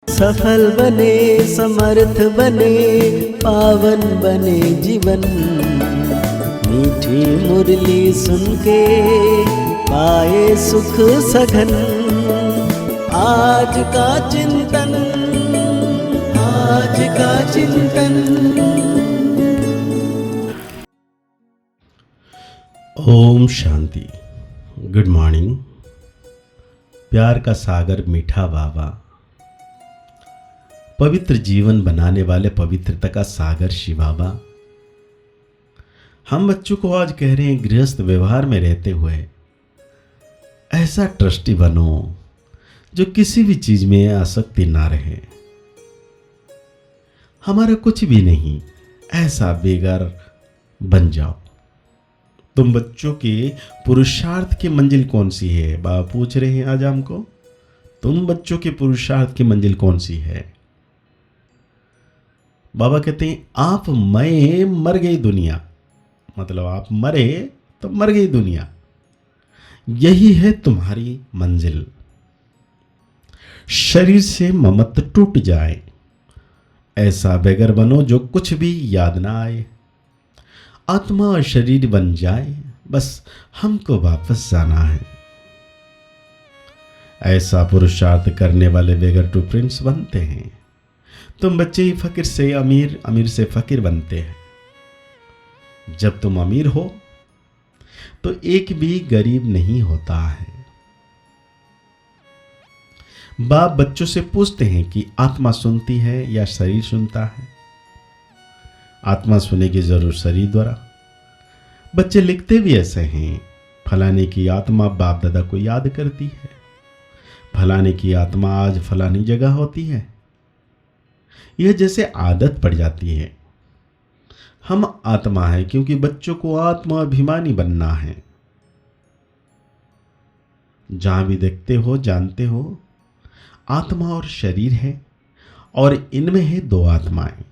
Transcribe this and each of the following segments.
सफल बने, समर्थ बने, पावन बने जीवन। मीठी मुरली सुन के पाए सुख सघन। आज का चिंतन, आज का चिंतन। ओम शांति। Good morning. प्यार का सागर मीठा बाबा, पवित्र जीवन बनाने वाले पवित्रता का सागर शिव बाबा, हम बच्चों को आज कह रहे हैं गृहस्थ व्यवहार में रहते हुए ऐसा ट्रस्टी बनो जो किसी भी चीज में आसक्ति ना रहे। हमारा कुछ भी नहीं, ऐसा बेगार बन जाओ। तुम बच्चों के पुरुषार्थ की मंजिल कौन सी है? बाबा पूछ रहे हैं आज हमको, तुम बच्चों के पुरुषार्थ की मंजिल कौन सी है? बाबा कहते हैं आप मैं मर गई दुनिया, मतलब आप मरे तो मर गई दुनिया, यही है तुम्हारी मंजिल। शरीर से ममत्व टूट जाए, ऐसा बेगर बनो जो कुछ भी याद ना आए। आत्मा और शरीर बन जाए, बस हमको वापस जाना है। ऐसा पुरुषार्थ करने वाले बेगर टू प्रिंस बनते हैं। तुम बच्चे ही फकीर से अमीर, अमीर से फकीर बनते हैं। जब तुम अमीर हो तो एक भी गरीब नहीं होता है। बाप बच्चों से पूछते हैं कि आत्मा सुनती है या शरीर सुनता है? आत्मा सुनेगी जरूर शरीर द्वारा। बच्चे लिखते भी ऐसे हैं, फलाने की आत्मा बाप दादा को याद करती है, फलाने की आत्मा आज फलानी जगह होती है। यह जैसे आदत पड़ जाती है। हम आत्मा है क्योंकि बच्चों को आत्मा अभिमानी बनना है। जहां भी देखते हो जानते हो आत्मा और शरीर है, और इनमें है दो आत्माएं।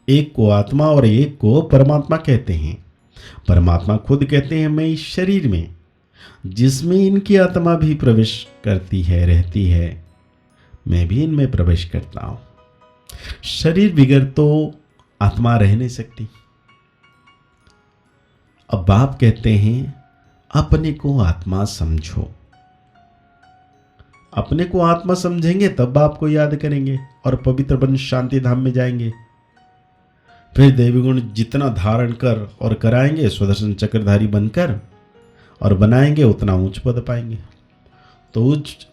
एक को आत्मा और एक को परमात्मा कहते हैं। परमात्मा खुद कहते हैं मैं इस शरीर में, जिसमें इनकी आत्मा भी प्रवेश करती है, रहती है, मैं भी इनमें प्रवेश करता हूं। शरीर बिगड़ तो आत्मा रह नहीं सकती। अब बाप कहते हैं अपने को आत्मा समझो। अपने को आत्मा समझेंगे तब बाप को याद करेंगे और पवित्र बन शांति धाम में जाएंगे। फिर देवी गुण जितना धारण कर और कराएंगे, सुदर्शन चक्रधारी बनकर और बनाएंगे, उतना ऊंच पद पाएंगे। तो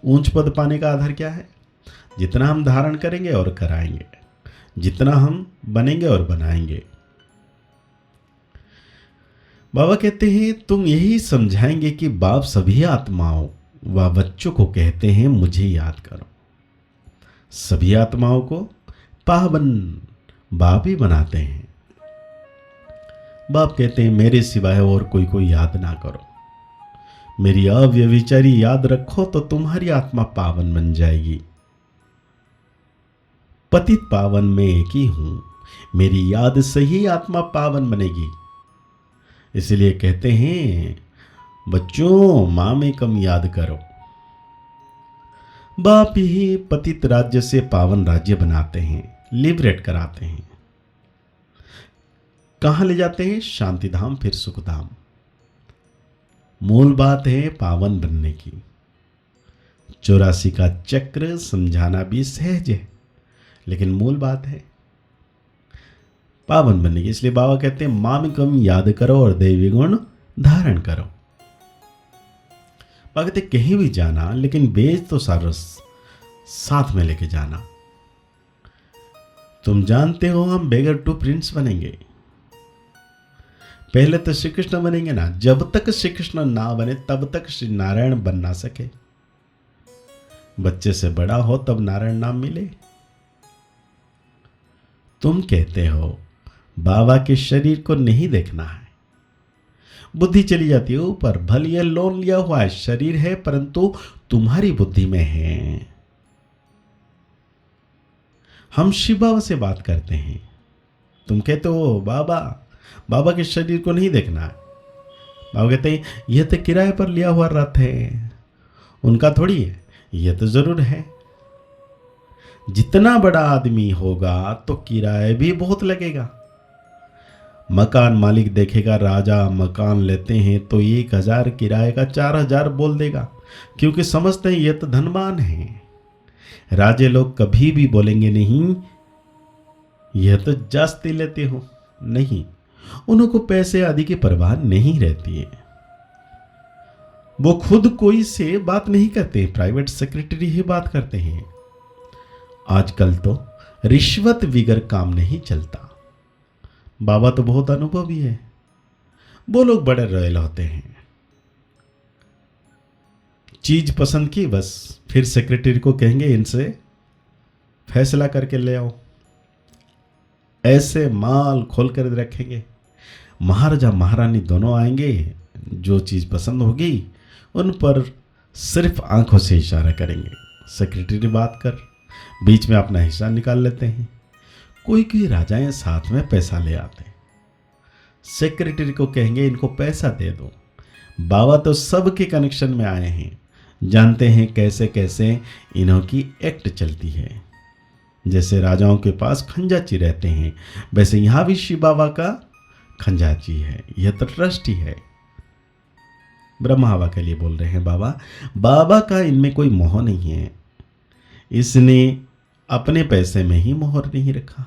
ऊंच पद पाने का आधार क्या है? जितना हम धारण करेंगे और कराएंगे, जितना हम बनेंगे और बनाएंगे। बाबा कहते हैं तुम यही समझाएंगे कि बाप सभी आत्माओं व बच्चों को कहते हैं मुझे याद करो। सभी आत्माओं को पावन बाप ही बनाते हैं। बाप कहते हैं मेरे सिवाय और कोई याद ना करो। मेरी अव्यभिचारी याद रखो तो तुम्हारी आत्मा पावन बन जाएगी। पतित पावन में एक ही हूं, मेरी याद से ही आत्मा पावन बनेगी। इसलिए कहते हैं बच्चों मां में कम याद करो। बाप ही पतित राज्य से पावन राज्य बनाते हैं, लिबरेट कराते हैं। कहां ले जाते हैं? शांति धाम, फिर सुख धाम। मूल बात है पावन बनने की। 84 का चक्र समझाना भी सहज है, लेकिन मूल बात है पावन बनने की। इसलिए बाबा कहते हैं मां में कम याद करो और दैवी गुण धारण करो। बाबा कहते कहीं भी जाना, लेकिन बेज तो सारा साथ में लेके जाना। तुम जानते हो हम बेगर टू प्रिंस बनेंगे। पहले तो श्री कृष्ण बनेंगे ना। जब तक श्री कृष्ण ना बने तब तक श्री नारायण बन ना सके। बच्चे से बड़ा हो तब नारायण नाम मिले। तुम कहते हो बाबा के शरीर को नहीं देखना है, बुद्धि चली जाती है ऊपर। भले यह लोन लिया हुआ है, शरीर है, परंतु तुम्हारी बुद्धि में है। हम शिव बाबा से बात करते हैं, तुम कहते हो बाबा के शरीर को नहीं देखना है। बाबा कहते हैं यह तो किराए पर लिया हुआ रथ है, उनका थोड़ी है। यह तो जरूर है, जितना बड़ा आदमी होगा तो किराया भी बहुत लगेगा। मकान मालिक देखेगा राजा मकान लेते हैं तो 1000 किराए का 4000 बोल देगा, क्योंकि समझते हैं ये तो धनवान है। राजे लोग कभी भी बोलेंगे नहीं यह तो जास्ती लेते हो, नहीं, उनको पैसे आदि की परवाह नहीं रहती है। वो खुद कोई से बात नहीं करते, प्राइवेट सेक्रेटरी ही बात करते हैं। आजकल तो रिश्वत बिगर काम नहीं चलता। बाबा तो बहुत अनुभवी है, वो लोग बड़े रॉयल होते हैं। चीज पसंद की बस फिर सेक्रेटरी को कहेंगे इनसे फैसला करके ले आओ, ऐसे माल खोल कर रखेंगे। महाराजा महारानी दोनों आएंगे, जो चीज पसंद होगी उन पर सिर्फ आंखों से इशारा करेंगे। सेक्रेटरी बात कर बीच में अपना हिस्सा निकाल लेते हैं। कोई कोई राजाएं साथ में पैसा ले आते हैं, सेक्रेटरी को कहेंगे इनको पैसा दे दो। बाबा तो सबके कनेक्शन में आए हैं, जानते हैं कैसे कैसे इन्हों की एक्ट चलती है। जैसे राजाओं के पास खंजाची रहते हैं, वैसे यहाँ भी शिव बाबा का खंजाची है। यह तो ट्रस्टी है। ब्रह्मा बाबा के लिए बोल रहे हैं बाबा, बाबा का इनमें कोई मोह नहीं है। इसने अपने पैसे में ही मोहर नहीं रखा,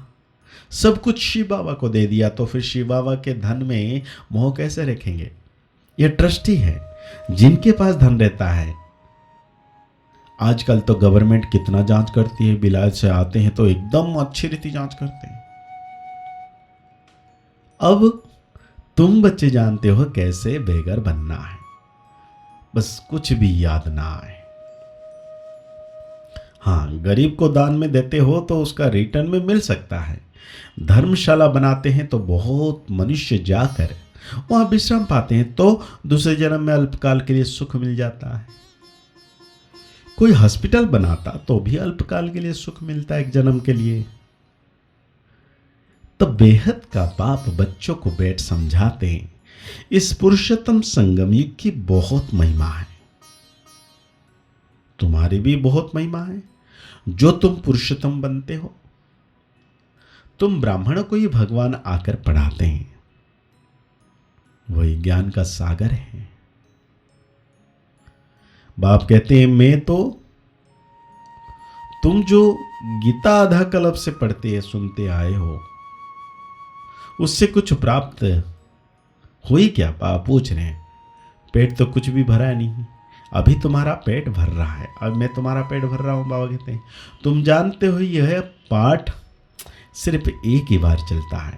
सब कुछ शिव बाबा को दे दिया, तो फिर शिव बाबा के धन में मोह कैसे रखेंगे। यह ट्रस्टी है। जिनके पास धन रहता है, आजकल तो गवर्नमेंट कितना जांच करती है, बिलायत से आते हैं तो एकदम अच्छी रीति जांच करते हैं। अब तुम बच्चे जानते हो कैसे बेघर बनना है, बस कुछ भी याद ना आए। हाँ, गरीब को दान में देते हो तो उसका रिटर्न में मिल सकता है। धर्मशाला बनाते हैं तो बहुत मनुष्य जाकर वहां विश्राम पाते हैं, तो दूसरे जन्म में अल्पकाल के लिए सुख मिल जाता है। कोई हॉस्पिटल बनाता तो भी अल्पकाल के लिए सुख मिलता है, एक जन्म के लिए। तो बेहद का बाप बच्चों को बैठ समझाते हैं इस पुरुषोत्तम संगम युग की बहुत महिमा है। तुम्हारी भी बहुत महिमा है जो तुम पुरुषोत्तम बनते हो। तुम ब्राह्मणों को ही भगवान आकर पढ़ाते हैं, वही ज्ञान का सागर है। बाप कहते हैं मैं तो, तुम जो गीता आधा कल्प से पढ़ते हैं सुनते आए हो, उससे कुछ प्राप्त हुई क्या? बाप पूछ रहे हैं। पेट तो कुछ भी भरा नहीं, अभी तुम्हारा पेट भर रहा है। अब मैं तुम्हारा पेट भर रहा हूं। बाबा कहते हैं तुम जानते हो यह पाठ सिर्फ एक ही बार चलता है।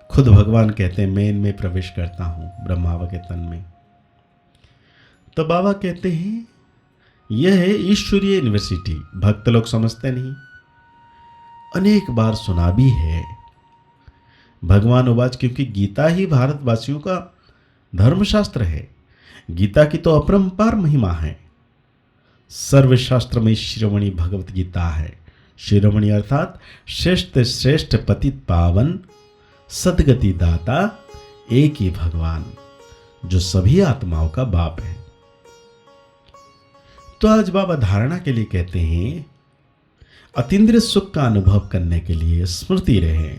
खुद भगवान कहते हैं मैं इनमें प्रवेश करता हूं, ब्रह्मा बाबा के तन में। तो बाबा कहते हैं यह है ईश्वरीय यूनिवर्सिटी। भक्त लोग समझते नहीं, अनेक बार सुना भी है। भगवान उवाच, क्योंकि गीता ही भारतवासियों का धर्मशास्त्र है। गीता की तो अपरंपार महिमा है। सर्वशास्त्र में शिरोमणि भगवत गीता है। शिरोमणि अर्थात श्रेष्ठ श्रेष्ठ पतित पावन सदगति दाता एक ही भगवान, जो सभी आत्माओं का बाप है। तो आज बाबा धारणा के लिए कहते हैं अतीन्द्रिय सुख का अनुभव करने के लिए स्मृति रहे,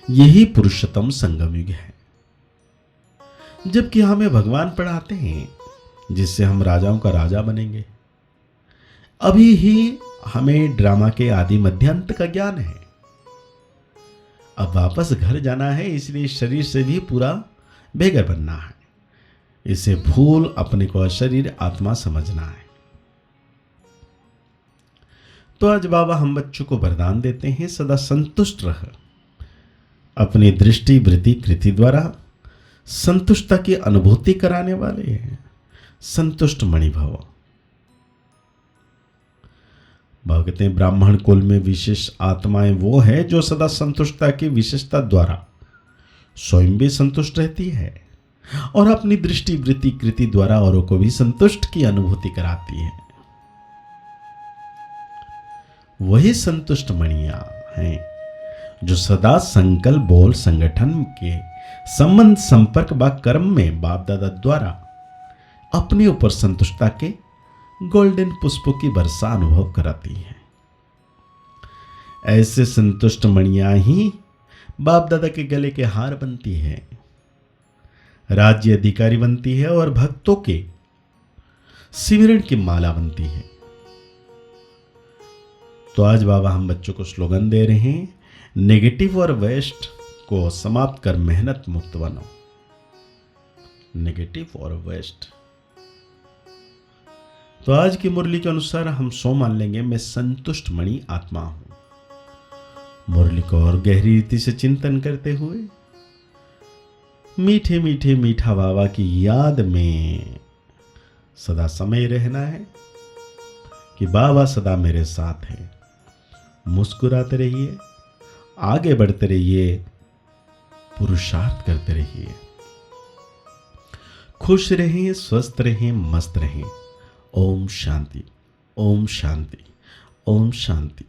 यही पुरुषोत्तम संगम युग है। जबकि हमें भगवान पढ़ाते हैं जिससे हम राजाओं का राजा बनेंगे। अभी ही हमें ड्रामा के आदि मध्यांत का ज्ञान है। अब वापस घर जाना है, इसलिए शरीर से भी पूरा बेघर बनना है। इसे भूल अपने को शरीर आत्मा समझना है। तो आज बाबा हम बच्चों को वरदान देते हैं सदा संतुष्ट रह। अपनी दृष्टि वृत्ति कृति द्वारा संतुष्टता की अनुभूति कराने वाले हैं। संतुष्ट मणि भव। बाबा कहते हैं ब्राह्मण कुल में विशेष आत्माएं वो है जो सदा संतुष्टता की विशेषता द्वारा स्वयं भी संतुष्ट रहती है और अपनी दृष्टि वृत्ति कृति द्वारा औरों को भी संतुष्ट की अनुभूति कराती है। वही संतुष्ट मणियां हैं जो सदा संकल्प बोल संगठन के संबंध संपर्क व कर्म में बाप दादा द्वारा अपने ऊपर संतुष्टता के गोल्डन पुष्पों की वर्षा अनुभव कराती हैं। ऐसे संतुष्ट मणियां ही बाप दादा के गले के हार बनती है, राज्य अधिकारी बनती है और भक्तों के सिमरन की माला बनती है। तो आज बाबा हम बच्चों को स्लोगन दे रहे हैं, नेगेटिव और वेस्ट को समाप्त कर मेहनत मुक्त बनो। नेगेटिव और वेस्ट। तो आज की मुरली के अनुसार हम सो मान लेंगे, मैं संतुष्ट मणि आत्मा हूं। मुरली को और गहरी रीति से चिंतन करते हुए मीठे मीठे मीठा बाबा की याद में सदा समय रहना है कि बाबा सदा मेरे साथ है। मुस्कुराते रहिए, आगे बढ़ते रहिए, पुरुषार्थ करते रहिए, खुश रहें, स्वस्थ रहें, मस्त रहें। ओम शांति, ओम शांति, ओम शांति।